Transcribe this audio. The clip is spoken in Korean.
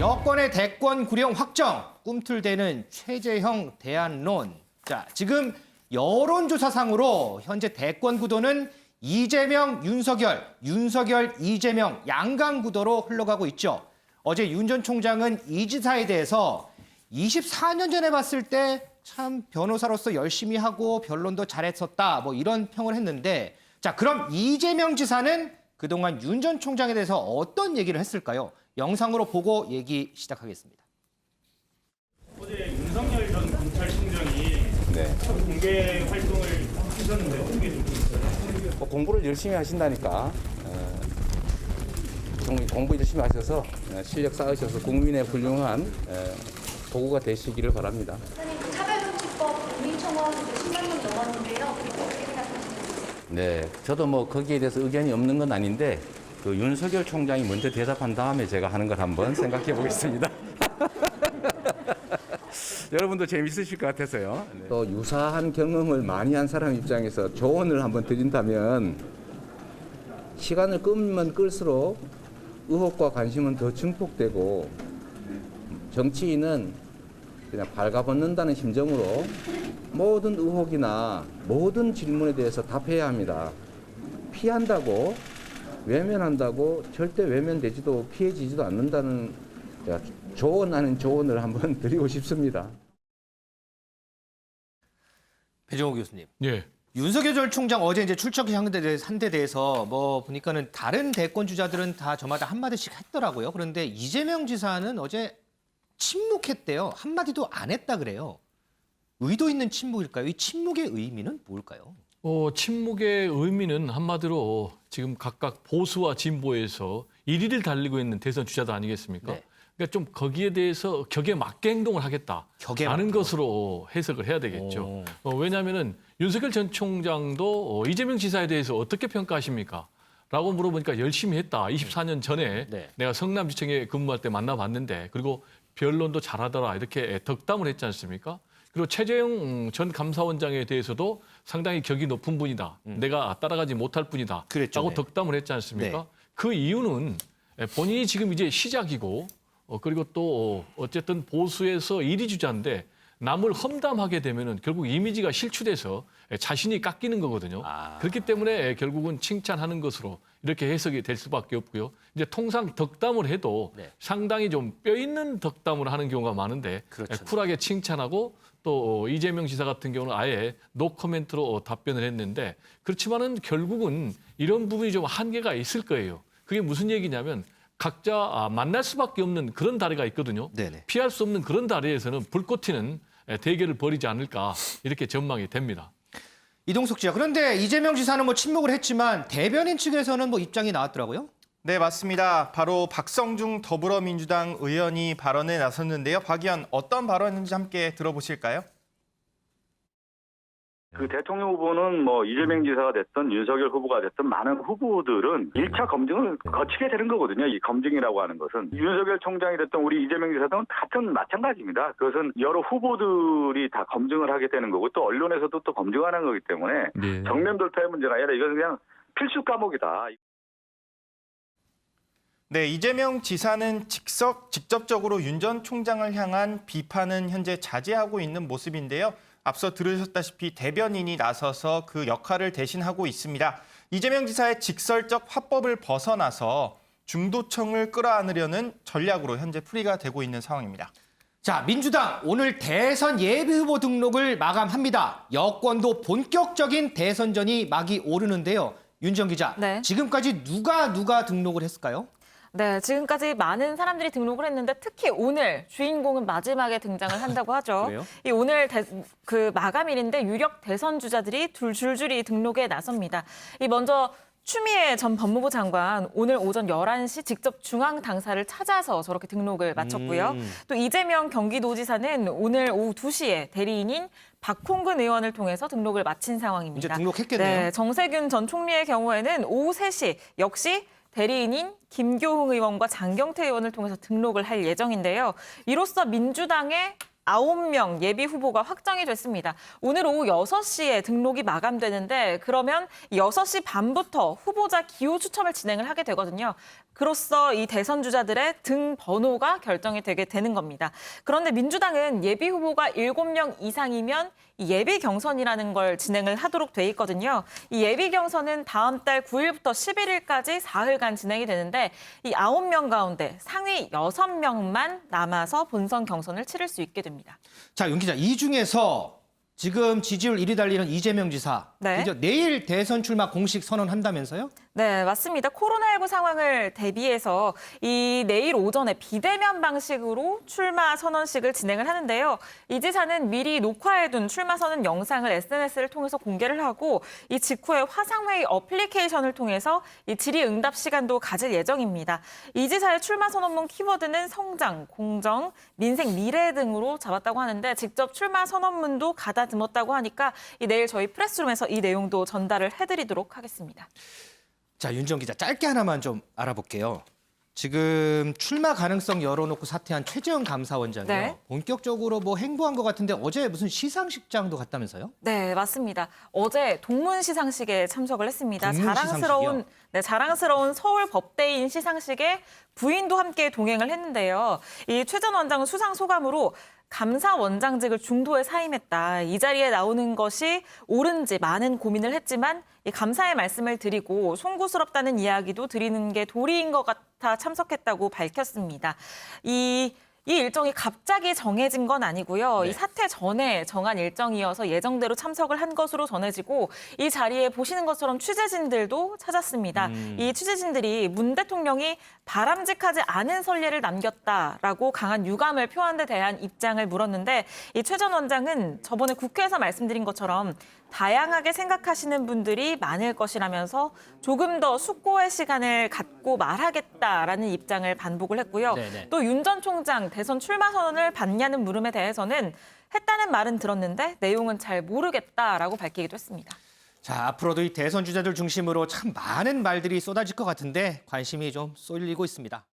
여권의 대권 구령 확정, 꿈틀대는 최재형 대안론. 자, 지금 여론조사상으로 현재 대권 구도는 이재명, 윤석열, 윤석열, 이재명 양강 구도로 흘러가고 있죠. 어제 윤 전 총장은 이 지사에 대해서 24년 전에 봤을 때 참 변호사로서 열심히 하고 변론도 잘했었다, 뭐 이런 평을 했는데, 자, 그럼 이재명 지사는 그동안 윤 전 총장에 대해서 어떤 얘기를 했을까요? 영상으로 보고 얘기 시작하겠습니다. 어제 윤석열 전 검찰총장이 첫 공개 활동을 하셨는데 어떻게 좀 보셨어요? 공부를 열심히 하신다니까 공부 열심히 하셔서 실력 쌓으셔서 국민의 훌륭한 도구가 되시기를 바랍니다. 선생님, 차별금지법 국민청원 10만 명 넘었는데요. 어떻게 생각하시나요? 네, 저도 뭐 거기에 대해서 의견이 없는 건 아닌데 그 윤석열 총장이 먼저 대답한 다음에 제가 하는 걸 한번 생각해 보겠습니다. 여러분도 재밌으실 것 같아서요. 네. 또 유사한 경험을 많이 한 사람 입장에서 조언을 한번 드린다면 시간을 끌면 끌수록 의혹과 관심은 더 증폭되고 정치인은 그냥 발가벗는다는 심정으로 모든 의혹이나 모든 질문에 대해서 답해야 합니다. 피한다고, 외면한다고 절대 외면되지도 피해지지도 않는다는 조언 아닌 조언을 한번 드리고 싶습니다. 배종호 교수님. 예. 윤석열 전 총장 어제 이제 출석한 데 대해서 뭐 보니까는 다른 대권 주자들은 다 저마다 한마디씩 했더라고요. 그런데 이재명 지사는 어제 침묵했대요. 한마디도 안 했다 그래요. 의도 있는 침묵일까요? 이 침묵의 의미는 뭘까요? 침묵의 의미는 한마디로 지금 각각 보수와 진보에서 1위를 달리고 있는 대선 주자들 아니겠습니까? 네. 그러니까 좀 거기에 대해서 격에 맞게 행동을 하겠다라는 맞게. 것으로 해석을 해야 되겠죠. 왜냐하면은 윤석열 전 총장도 이재명 지사에 대해서 어떻게 평가하십니까? 라고 물어보니까 열심히 했다. 24년 전에 네. 내가 성남지청에 근무할 때 만나봤는데 그리고 변론도 잘하더라 이렇게 덕담을 했지 않습니까? 그리고 최재형 전 감사원장에 대해서도 상당히 격이 높은 분이다. 내가 따라가지 못할 분이다. 그랬죠, 라고 네. 덕담을 했지 않습니까? 네. 그 이유는 본인이 지금 이제 시작이고 그리고 또 어쨌든 보수에서 1위 주자인데 남을 험담하게 되면은 결국 이미지가 실추돼서 자신이 깎이는 거거든요. 그렇기 때문에 결국은 칭찬하는 것으로 이렇게 해석이 될 수밖에 없고요. 이제 통상 덕담을 해도 네. 상당히 좀 뼈 있는 덕담을 하는 경우가 많은데 그렇죠. 쿨하게 칭찬하고 또 이재명 지사 같은 경우는 아예 노 코멘트로 답변을 했는데 그렇지만은 결국은 이런 부분이 좀 한계가 있을 거예요. 그게 무슨 얘기냐면 각자 만날 수밖에 없는 그런 다리가 있거든요. 네네. 피할 수 없는 그런 다리에서는 불꽃 튀는 대결을 벌이지 않을까 이렇게 전망이 됩니다. 이동숙 씨야. 그런데 이재명 지사는 뭐 침묵을 했지만 대변인 측에서는 뭐 입장이 나왔더라고요. 네, 맞습니다. 바로 박성중 더불어민주당 의원이 발언에 나섰는데요. 박 의원, 어떤 발언인지 함께 들어보실까요? 그 대통령 후보는 뭐 이재명 지사가 됐든 윤석열 후보가 됐든 많은 후보들은 1차 검증을 거치게 되는 거거든요. 이 검증이라고 하는 것은. 윤석열 총장이 됐든 우리 이재명 지사도 같은 마찬가지입니다. 그것은 여러 후보들이 다 검증을 하게 되는 거고 또 언론에서도 또 검증하는 거기 때문에 네. 정면 돌파의 문제가 아니라 이것은 그냥 필수 과목이다. 네, 이재명 지사는 직접적으로 윤 전 총장을 향한 비판은 현재 자제하고 있는 모습인데요. 앞서 들으셨다시피 대변인이 나서서 그 역할을 대신하고 있습니다. 이재명 지사의 직설적 화법을 벗어나서 중도층을 끌어안으려는 전략으로 현재 풀이가 되고 있는 상황입니다. 자, 민주당 오늘 대선 예비후보 등록을 마감합니다. 여권도 본격적인 대선전이 막이 오르는데요. 윤지영 기자, 네. 지금까지 누가 등록을 했을까요? 네, 지금까지 많은 사람들이 등록을 했는데 특히 오늘 주인공은 마지막에 등장을 한다고 하죠. 그래요? 이 오늘 그 마감일인데 유력 대선 주자들이 줄줄이 등록에 나섭니다. 이 먼저 추미애 전 법무부 장관 오늘 오전 11시 직접 중앙 당사를 찾아서 저렇게 등록을 마쳤고요. 또 이재명 경기도지사는 오늘 오후 2시에 대리인인 박홍근 의원을 통해서 등록을 마친 상황입니다. 이제 등록했겠네요. 네, 정세균 전 총리의 경우에는 오후 3시 역시 대리인인 김교흥 의원과 장경태 의원을 통해서 등록을 할 예정인데요. 이로써 민주당의 9명 예비 후보가 확정이 됐습니다. 오늘 오후 6시에 등록이 마감되는데 그러면 6시 반부터 후보자 기호 추첨을 진행을 하게 되거든요. 그로써 이 대선 주자들의 등 번호가 결정이 되게 되는 겁니다. 그런데 민주당은 예비 후보가 7명 이상이면 이 예비 경선이라는 걸 진행을 하도록 돼 있거든요. 이 예비 경선은 다음 달 9일부터 11일까지 사흘간 진행이 되는데 이 9명 가운데 상위 6명만 남아서 본선 경선을 치를 수 있게 됩니다. 자, 윤 기자, 이 중에서 지금 지지율 1위 달리는 이재명 지사, 네. 이제 내일 대선 출마 공식 선언한다면서요? 네, 맞습니다. 코로나19 상황을 대비해서 이 내일 오전에 비대면 방식으로 출마 선언식을 진행을 하는데요. 이 지사는 미리 녹화해둔 출마 선언 영상을 SNS를 통해서 공개를 하고 이 직후에 화상회의 어플리케이션을 통해서 이 질의응답 시간도 가질 예정입니다. 이 지사의 출마 선언문 키워드는 성장, 공정, 민생, 미래 등으로 잡았다고 하는데 직접 출마 선언문도 가다듬었다고 하니까 내일 저희 프레스룸에서 이 내용도 전달을 해드리도록 하겠습니다. 자, 윤정 기자, 짧게 하나만 좀 알아볼게요. 지금 출마 가능성 열어놓고 사퇴한 최재형 감사원장이요. 네. 본격적으로 뭐 행보한 것 같은데 어제 무슨 시상식장도 갔다면서요? 네, 맞습니다. 어제 동문 시상식에 참석을 했습니다. 동문 자랑스러운 서울 법대인 시상식에 부인도 함께 동행을 했는데요. 이 최 전 원장은 수상 소감으로 감사원장직을 중도에 사임했다. 이 자리에 나오는 것이 옳은지 많은 고민을 했지만 이 감사의 말씀을 드리고 송구스럽다는 이야기도 드리는 게 도리인 것 같아 참석했다고 밝혔습니다. 이 일정이 갑자기 정해진 건 아니고요. 네. 이 사퇴 전에 정한 일정이어서 예정대로 참석을 한 것으로 전해지고 이 자리에 보시는 것처럼 취재진들도 찾았습니다. 이 취재진들이 문 대통령이 바람직하지 않은 선례를 남겼다라고 강한 유감을 표한 데 대한 입장을 물었는데 이 최 전 원장은 저번에 국회에서 말씀드린 것처럼 다양하게 생각하시는 분들이 많을 것이라면서 조금 더 숙고의 시간을 갖고 말하겠다라는 입장을 반복을 했고요. 네네. 또 윤 전 총장 대선 출마 선언을 받냐는 물음에 대해서는 했다는 말은 들었는데 내용은 잘 모르겠다라고 밝히기도 했습니다. 자, 앞으로도 이 대선 주자들 중심으로 참 많은 말들이 쏟아질 것 같은데 관심이 좀 쏠리고 있습니다.